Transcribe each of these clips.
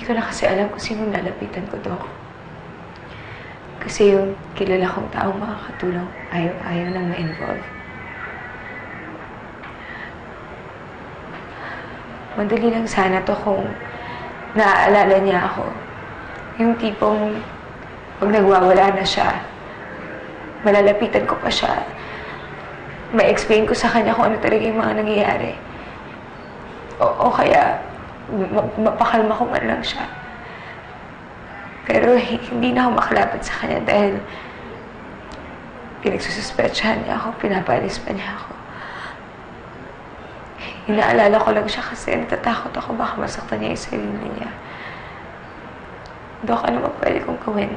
Hindi ko na kasi alam kung sinong lalapitan ko, Dok. Kasi yung kilala kong taong makakatulong, ayaw nang ma-involve. Madali lang sana to kung naaalala niya ako. Yung tipong pag nagwawala na siya, malalapitan ko pa siya. Ma-explain ko sa kanya kung ano talaga yung mga nangyayari. O kaya, mapakalma ko man lang siya. Pero hindi na ako makalapit sa kanya dahil pinagsususpetsahan niya ako, pinapalis pa niya ako. Inaalala ko lang siya kasi natatakot ako baka masaktan niya yung sarili niya. Dok, ano ba pwede kong gawin?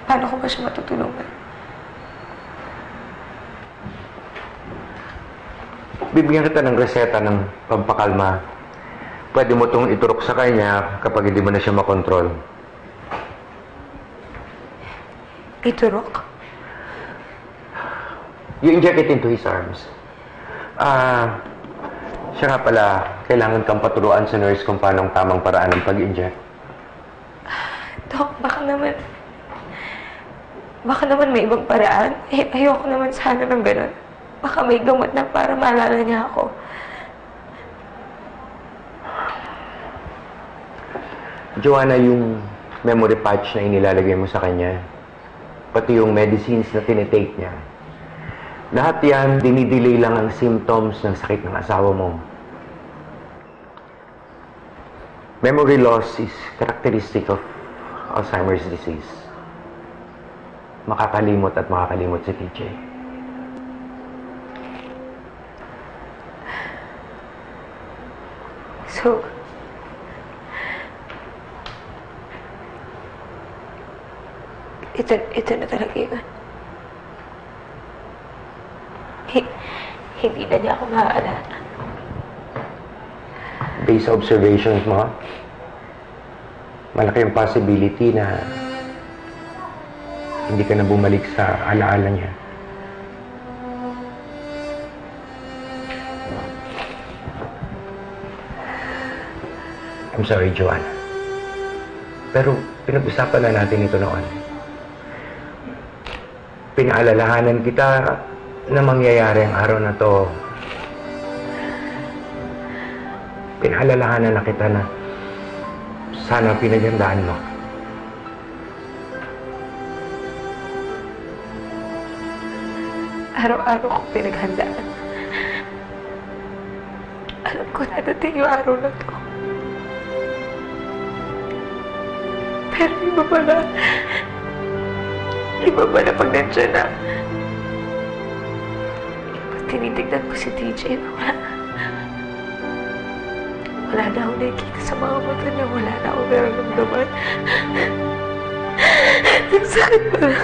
Paano ko ba siya matutulungan? Bibigyan kita ng reseta ng pampakalma. Pwede mo itong iturok sa kanya kapag hindi mo na siya makontrol. Iturok? You inject it into his arms. Siya nga pala, kailangan kang paturuan sa nurse kung paano ang tamang paraan ng pag-inject. Dok, baka naman may ibang paraan. Ayoko naman sana ng ganun. Baka may gamot na para maalala niya ako. Joanna, yung memory patch na inilalagay mo sa kanya, pati yung medicines na tinitake niya, lahat yan, dinidelay lang ang symptoms ng sakit ng asawa mo. Memory loss is characteristic of Alzheimer's disease. Makakalimot at makakalimot si TJ. So, ito na talaga yun. Hindi na niya ako maaalala. Based sa observations mo, malaki yung possibility na hindi ka na bumalik sa alaala niya. I'm sorry, Joanna. Pero pinag-usapan na natin ito noon. Pinaalalahanan kita na mangyayari ang araw na to. Pinaalalahanan na kita na sana pinaghandaan mo. Araw-araw ko pinaghandaan. Alam ko na dating yung araw na to. Pero iba pala pag nandiyan na. Pag tinitignan ko si TJ, wala na akong nakikita sa mga mata niya. Wala na akong nararamdaman. Ang sakit pala.